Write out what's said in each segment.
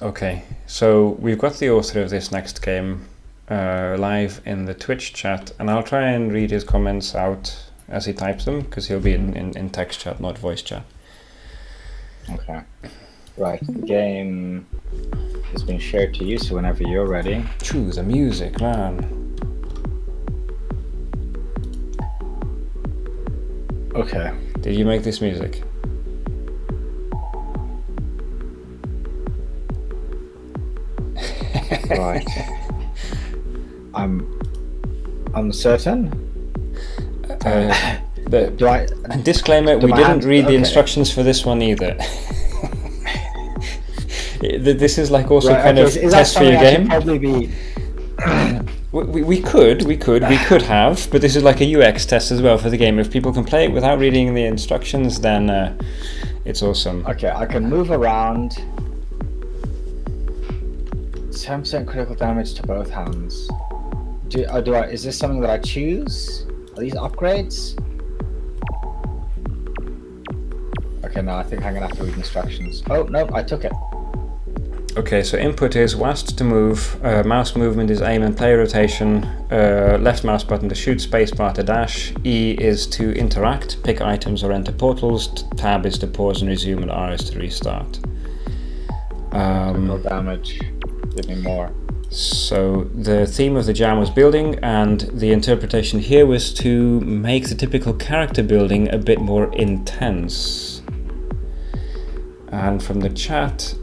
Okay, so we've got the author of this next game live in the Twitch chat, and I'll try and read his comments out as he types them, because he'll be in text chat, not voice chat. Okay. Right, the game has been shared to you, so whenever you're ready. Choose the music, man. Okay. Did you make this music? Right. I'm uncertain. Disclaimer, we didn't read the instructions for this one either. This is like also kind of test for your game. Probably be... we could have, but this is like a UX test as well for the game. If people can play it without reading the instructions, then it's awesome. Okay, I can move around. 10% critical damage to both hands. Is this something that I choose? Are these upgrades? Okay, no, I think I'm gonna have to read instructions. Oh, no, I took it. Okay, so input is WASD to move, mouse movement is aim and play rotation, left mouse button to shoot, spacebar to dash, E is to interact, pick items or enter portals, tab is to pause and resume, and R is to restart. Critical damage, give me more. So the theme of the jam was building, and the interpretation here was to make the typical character building a bit more intense. And from the chat,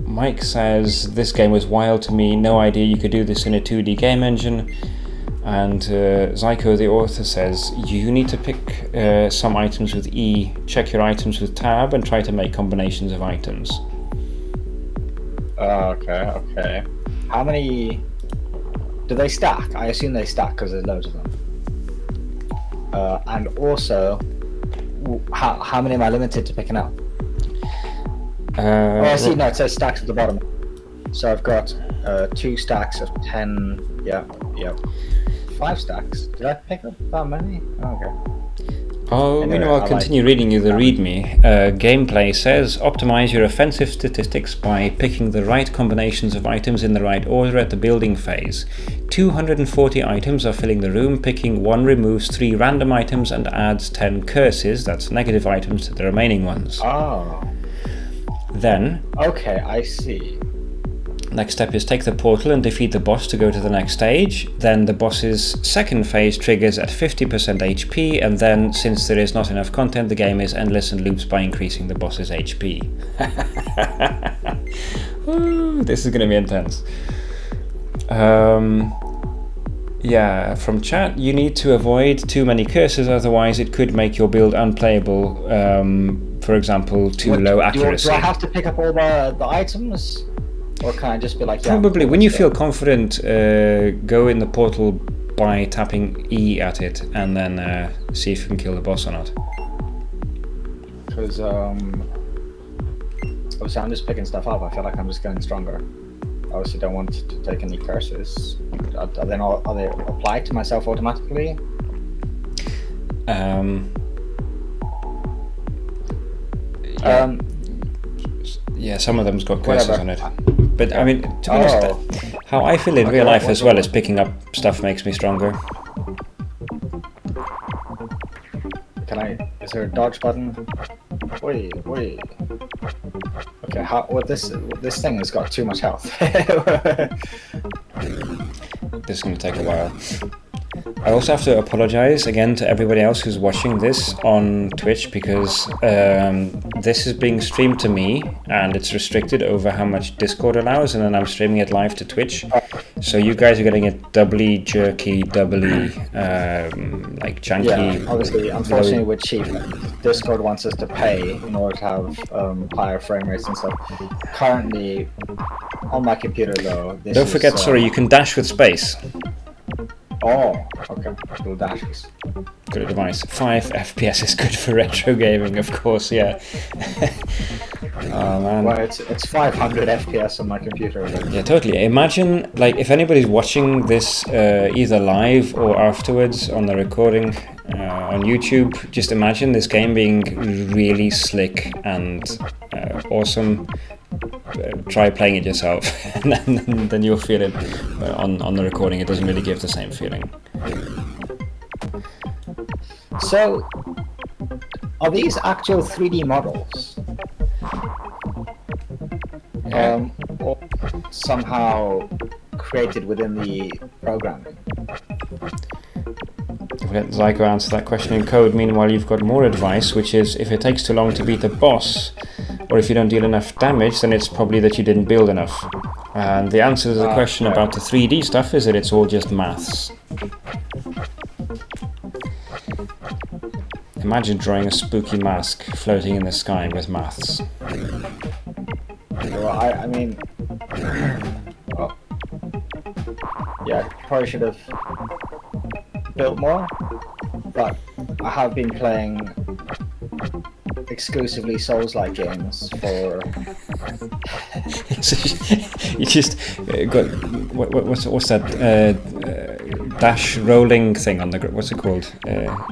Mike says, this game was wild to me, no idea you could do this in a 2D game engine. And Zyko, the author, says, you need to pick some items with E, check your items with tab, and try to make combinations of items. Okay. How many do they stack? I assume they stack because there's loads of them. And also, how many am I limited to picking up? I see. No, it says stacks at the bottom. So I've got 2 stacks of 10. Yeah. 5 stacks. Did I pick up that many? Okay. Oh, anyway, I'll continue reading you the README. Gameplay says, optimize your offensive statistics by picking the right combinations of items in the right order at the building phase. 240 items are filling the room, picking 1 removes 3 random items and adds 10 curses, that's negative items, to the remaining ones. Oh. Then... Okay, I see. Next step is take the portal and defeat the boss to go to the next stage. Then the boss's second phase triggers at 50% HP, and then, since there is not enough content, the game is endless and loops by increasing the boss's HP. Ooh, this is going to be intense. Yeah, from chat, you need to avoid too many curses, otherwise it could make your build unplayable. For example, too low accuracy. Do I have to pick up all the items? Or can I just be like... Probably, when you feel confident, go in the portal by tapping E at it, and then see if you can kill the boss or not. Because, obviously I'm just picking stuff up, I feel like I'm just getting stronger. I obviously don't want to take any curses. Are they applied to myself automatically? Yeah, some of them's got curses on it. But I mean, to be honest, how I feel in real life as well is picking up stuff makes me stronger. Is there a dodge button? Wait. Okay, this thing has got too much health. This is going to take a while. I also have to apologize again to everybody else who's watching this on Twitch, because this is being streamed to me and it's restricted over how much Discord allows, and then I'm streaming it live to Twitch. So you guys are getting it doubly jerky, doubly like janky. Yeah, obviously, unfortunately with Chief, Discord wants us to pay in order to have higher frame rates and stuff. Currently, on my computer though, Don't forget, sorry, you can dash with space. Oh, okay. Little dashes. Good advice. 5 FPS is good for retro gaming, of course, yeah. Oh man. Well, it's 500 FPS on my computer. Yeah, totally. Imagine, like, if anybody's watching this either live or afterwards on the recording, on YouTube, just imagine this game being really slick and awesome. Try playing it yourself, and then you'll feel it on the recording. It doesn't really give the same feeling. So, are these actual 3D models? Or somehow created within the programming? We'll let Zyko answer that question in code. Meanwhile, you've got more advice, which is if it takes too long to beat the boss, or if you don't deal enough damage, then it's probably that you didn't build enough. And the answer to the question about the 3D stuff is that it's all just maths. Imagine drawing a spooky mask floating in the sky with maths. Well, I mean... Oh. Yeah, probably should have built more, but I have been playing exclusively Souls-like games for... You just got... What's that dash rolling thing on the... What's it called?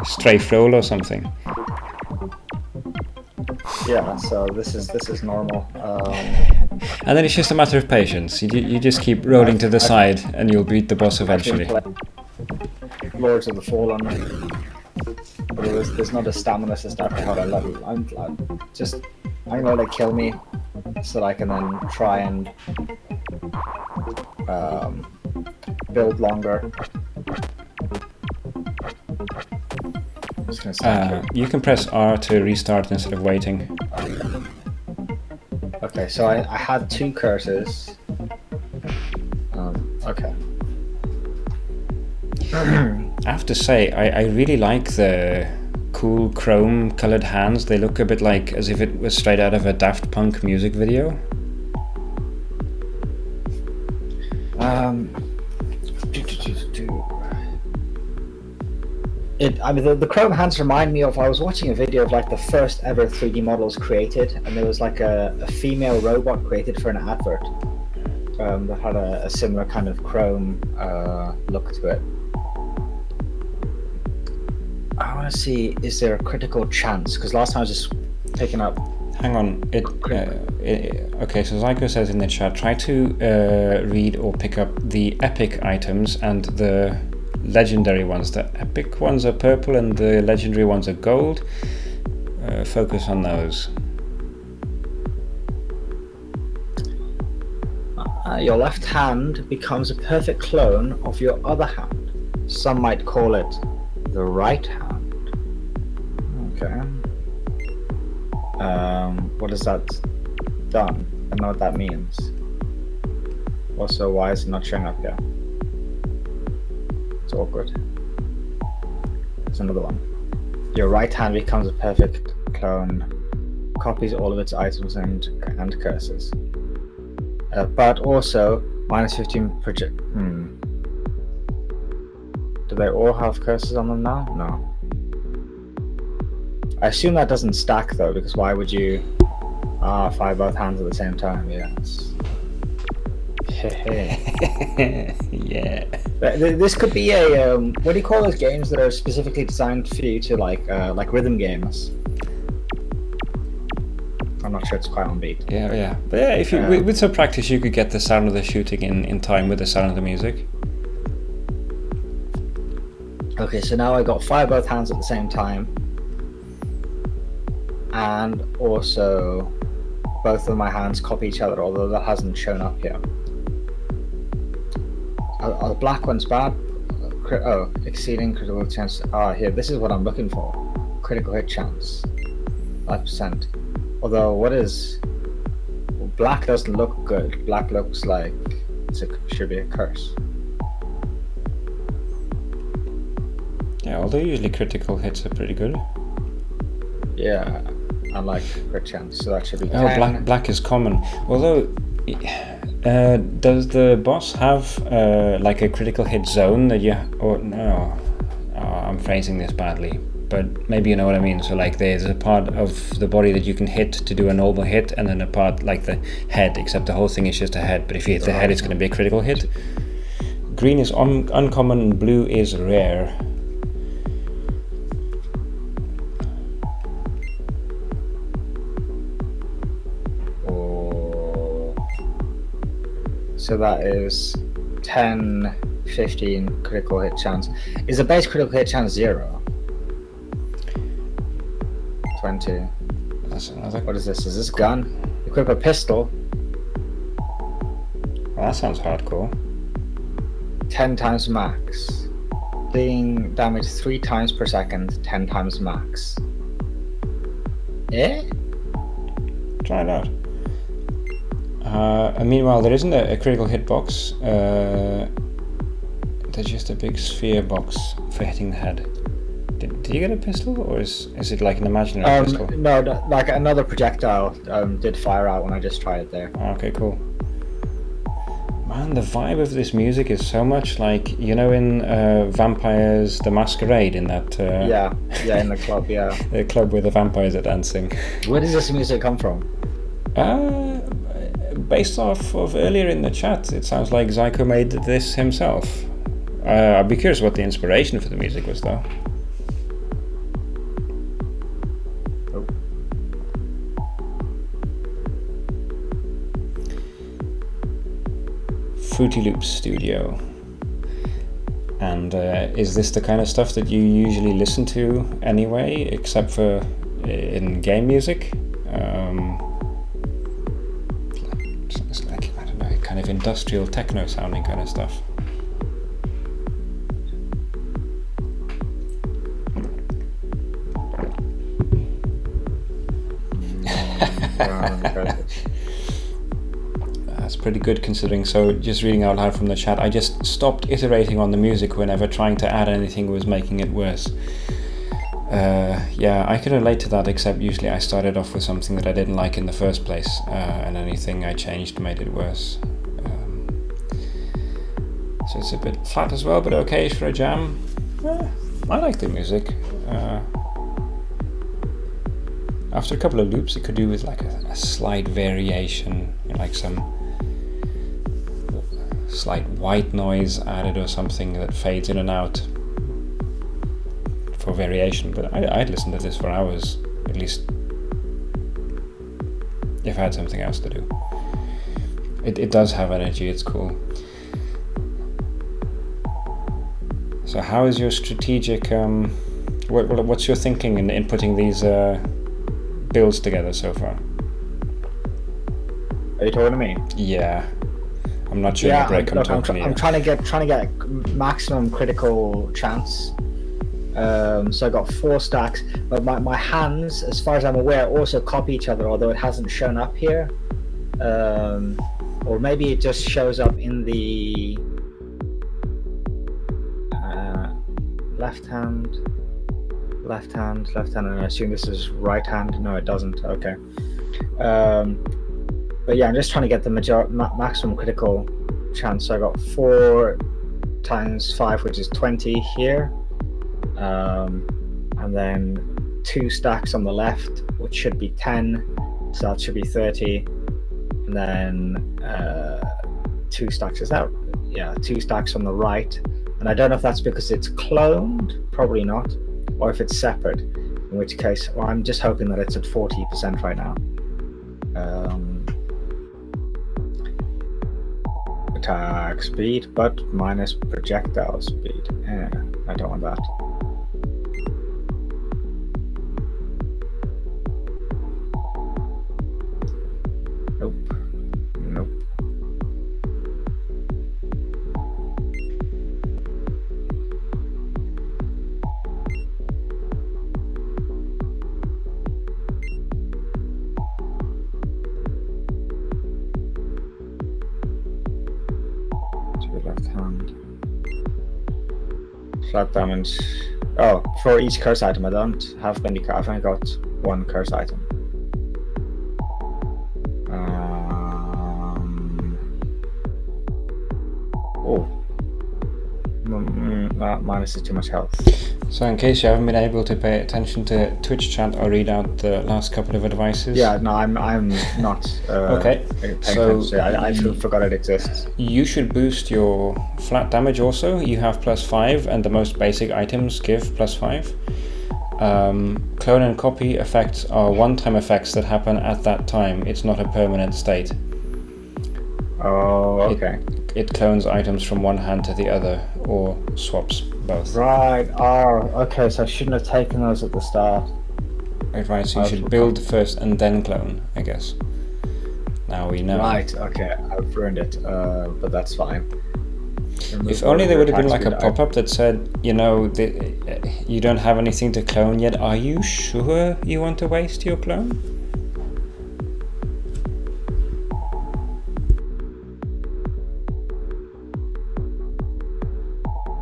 Strafe roll or something? Yeah, so this is normal. And then it's just a matter of patience. You just keep rolling to the side and you'll beat the boss eventually. Lords of the Fallen. Although there's not a stamina system after how I level. I'm gonna let it kill me so that I can then try and build longer. You can press R to restart instead of waiting. Okay, so I had 2 curses. Okay. I have to say, I really like the cool chrome colored hands. They look a bit like as if it was straight out of a Daft Punk music video. The chrome hands remind me of, I was watching a video of like the first ever 3D models created, and there was like a female robot created for an advert that had a similar kind of chrome look to it. I want to see, is there a critical chance? Because last time I was just picking up... Hang on, okay, so Zyko says in the chat, try to read or pick up the epic items and the legendary ones. The epic ones are purple and the legendary ones are gold. Focus on those. Your left hand becomes a perfect clone of your other hand. Some might call it the right hand. Okay. What has that done? I don't know what that means. Also, why is it not showing up here? It's awkward. There's another one. Your right hand becomes a perfect clone, copies all of its items and curses. But also, minus 15 project. Do they all have curses on them now? No. I assume that doesn't stack though, because why would you fire both hands at the same time? Yes. Yeah. This could be a what do you call those games that are specifically designed for you to like rhythm games? I'm not sure it's quite on beat. Yeah. But yeah, if you with some practice, you could get the sound of the shooting in time with the sound of the music. Okay, so now I got fire both hands at the same time, and also both of my hands copy each other, although that hasn't shown up yet. Are the black ones bad? Exceeding critical chance. Here, this is what I'm looking for. Critical hit chance, 5%. Although, what is... Well, black doesn't look good. Black looks like it should be a curse. Yeah, although usually critical hits are pretty good. Yeah, unlike crit chance, so that should be 10. Black is common. Although, does the boss have like a critical hit zone that you... Or no, I'm phrasing this badly. But maybe you know what I mean. So like there's a part of the body that you can hit to do a normal hit, and then a part like the head, except the whole thing is just a head. But if you hit the head, it's going to be a critical hit. Green is uncommon and blue is rare. So that is 10, 15 critical hit chance. Is the base critical hit chance 0? 20. That's another. What is this? Is this gun? Equip a pistol. Well, that sounds hardcore. 10 times max. Dealing damage 3 times per second, 10 times max. Eh? Try it out. And meanwhile, there isn't a critical hit box. There's just a big sphere box for hitting the head. Did you get a pistol, or is it like an imaginary pistol? No, like another projectile did fire out when I just tried it there. Okay, cool. Man, the vibe of this music is so much like, you know, in Vampires the Masquerade, in that... yeah, in the club, yeah. The club where the vampires are dancing. Where does this music come from? Based off of earlier in the chat, it sounds like Zyko made this himself. I'd be curious what the inspiration for the music was, though. Oh. Fruity Loops Studio. And is this the kind of stuff that you usually listen to anyway, except for in game music? It's like, I don't know, kind of industrial techno sounding kind of stuff. That's pretty good considering. So just reading out loud from the chat, I just stopped iterating on the music whenever trying to add anything was making it worse. Yeah, I can relate to that, except usually I started off with something that I didn't like in the first place, and anything I changed made it worse. So it's a bit flat as well, but okay for a jam. I like the music. After a couple of loops, it could do with like a slight variation, like some slight white noise added or something that fades in and out for variation. But I'd listen to this for hours, at least, if I had something else to do. It does have energy, it's cool. So how is your strategic, what's your thinking in putting these builds together so far? Are you talking to me? Yeah, I'm not sure. Yeah, I'm trying to get maximum critical chance. So I got 4 stacks, but my hands, as far as I'm aware, also copy each other, although it hasn't shown up here. Or maybe it just shows up in the left hand, and I assume this is right hand. No, it doesn't. Okay. But yeah, I'm just trying to get the maximum critical chance. So I got 4 times 5, which is 20 here, and then 2 stacks on the left, which should be 10, so that should be 30, and then 2 stacks is out. Yeah, 2 stacks on the right, and I don't know if that's because it's cloned, probably not, or if it's separate, in which case, well, I'm just hoping that it's at 40% right now. Attack speed, but minus projectile speed. I don't want that. Nope. Flat damage. Oh, for each curse item, I don't have many. I've only got 1 curse item. Minus is too much health. So in case you haven't been able to pay attention to Twitch chat or read out the last couple of advices. Yeah, no, I'm not. Okay. So I forgot it exists. You should boost your flat damage also. You have +5, and the most basic items give +5. Clone and copy effects are one-time effects that happen at that time. It's not a permanent state. Oh, okay. It clones items from one hand to the other, or swaps both. Right. Oh, okay. So I shouldn't have taken those at the start. Right, so you should build first and then clone, I guess. Now we know. Right. Okay. I've ruined it. But that's fine. If only there would have been like a pop-up that said, you know, you don't have anything to clone yet. Are you sure you want to waste your clone?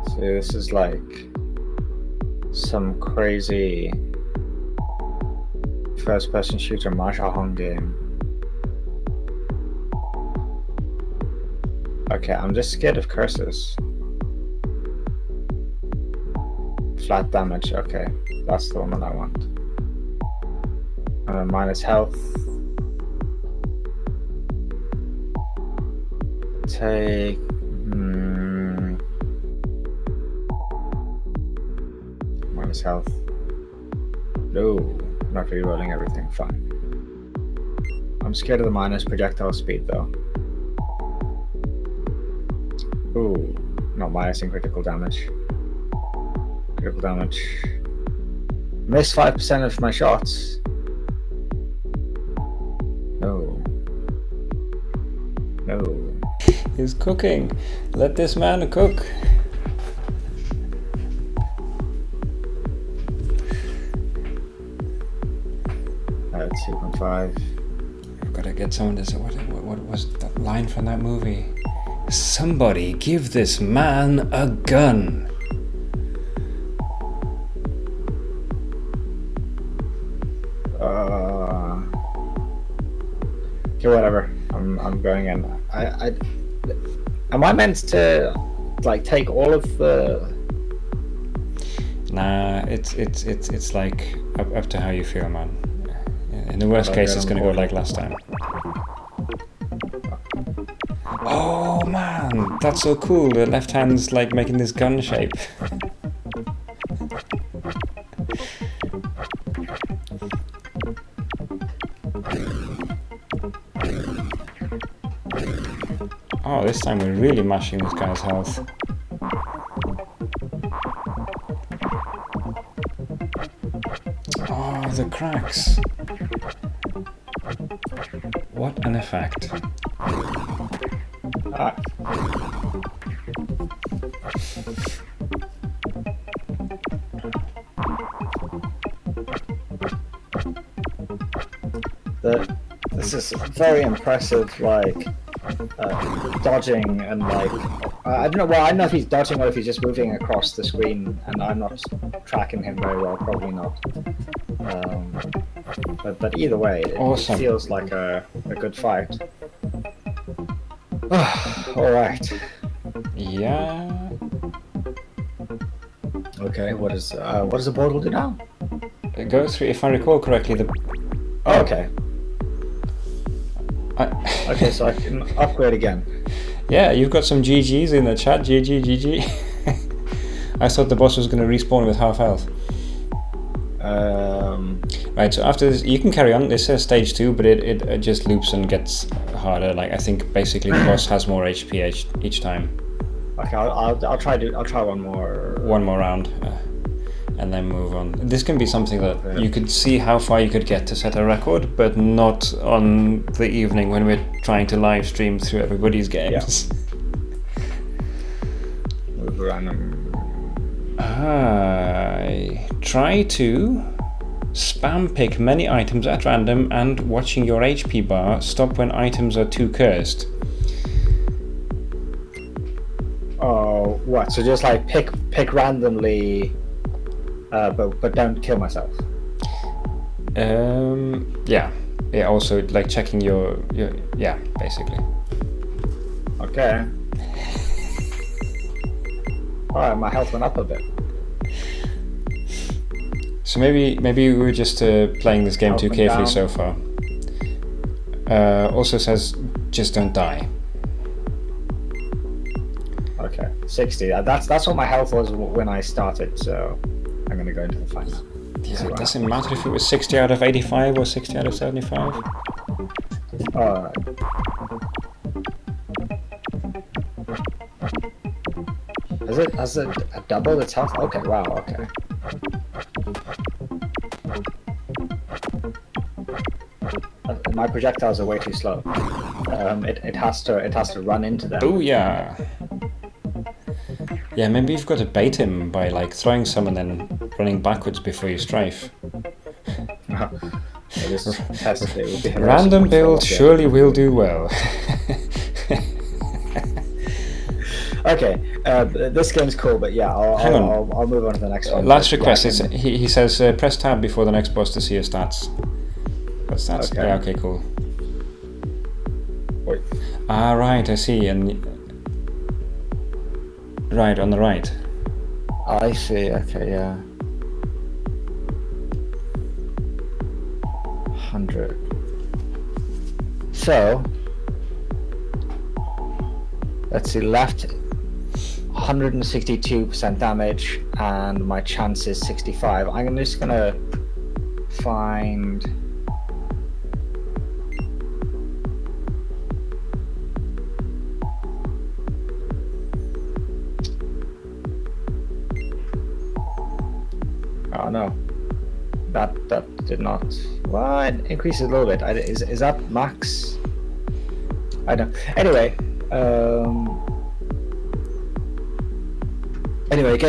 So this is like some crazy first-person shooter Mahjong game. Okay, I'm just scared of curses. Flat damage, okay. That's the one that I want. Minus health. Take... Minus health. No, not rerolling everything, fine. I'm scared of the minus projectile speed though. Ooh, not minusing critical damage. Critical damage. Miss 5% of my shots. No. No. He's cooking. Let this man cook. That's 2.5. I've got to get someone to say, what was that line from that movie? Somebody give this man a gun. Okay, whatever. I'm going in. Am I meant to like take all of the? Nah, it's like up to how you feel, man. In the worst case, it's gonna go like last time. Oh man, that's so cool. The left hand's like making this gun shape. Oh, this time we're really mashing this guy's health. Oh, the cracks. What an effect. This is very impressive, like dodging and like I don't know. Well, I don't know if he's dodging or if he's just moving across the screen, and I'm not tracking him very well. Probably not. But either way, Awesome. It feels like a good fight. All right. Yeah. Okay. What does the portal do now? It goes through, if I recall correctly, the... Oh, okay. Okay, so I can upgrade again. Yeah, you've got some GGs in the chat. GG. I thought the boss was going to respawn with half health. Right, so after this, you can carry on. This says stage 2, but it just loops and gets harder. Like, I think basically the boss has more HP each time. Okay, I'll try one more. One more round, and then move on. This can be something that you could see how far you could get to set a record, but not on the evening when we're trying to live stream through everybody's games. Yeah. Move random. I try to spam pick many items at random, and watching your HP bar, stop when items are too cursed. Oh, what? So just like pick randomly, but don't kill myself. Yeah. Also, like checking your yeah, basically. Okay. Alright, my health went up a bit. So maybe we were just playing this game too carefully so far. Also says just don't die. Okay, 60. That's what my health was when I started. So I'm gonna go into the final. Yeah, it doesn't matter if it was 60 out of 85 or 60 out of 75. Alright. Has it a double its health? Okay, wow, okay. My projectiles are way too slow. It has to run into them. Oh yeah. Yeah, maybe you've got to bait him by like throwing some and then running backwards before you strafe. Random build surely will do well. Okay, this game's cool, but yeah, I'll move on to the next one. Last request is he says press tab before the next boss to see your stats. What stats? Okay. Yeah, okay, cool. Wait. Ah, right, I see. And right on the right. I see. Okay, yeah. 100. So let's see. Left 162% damage, and my chance is 65. I'm just gonna find. Oh no, that did not. Well, it increases a little bit. Is that max? I don't. Anyway,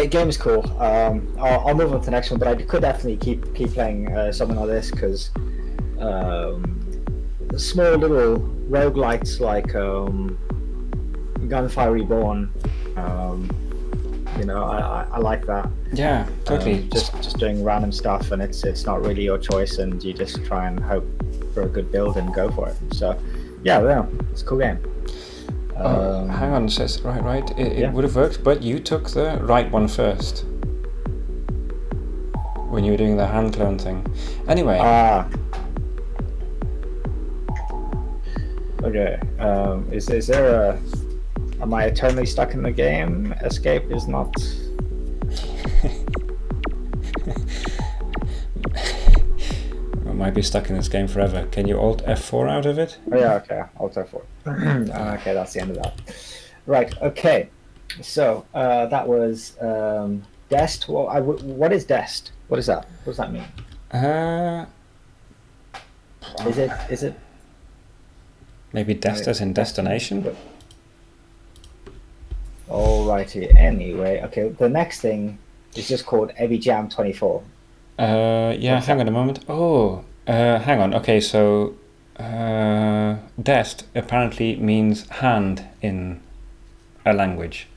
game is cool. I'll move on to the next one, but I could definitely keep playing something like this because small little roguelites like Gunfire Reborn. You know, I like that. Yeah, totally. Just doing random stuff, and it's not really your choice, and you just try and hope for a good build and go for it. So, yeah, it's a cool game. Hang on, it says right. It would have worked, but you took the right one first when you were doing the hand clone thing. Anyway. Okay. Is there a? Am I eternally stuck in the game? Escape is not. I might be stuck in this game forever. Can you Alt F4 out of it? Oh yeah, okay. Alt F4. Okay, that's the end of that. Right. Okay. So that was Dest. Well, what is Dest? What is that? What does that mean? Is it? Maybe Dest as in destination. Alrighty. Anyway, okay. The next thing is just called Ebitengine Jam 24. Yeah. Hang on a moment. Oh, hang on. Okay, so Dest apparently means hand in a language.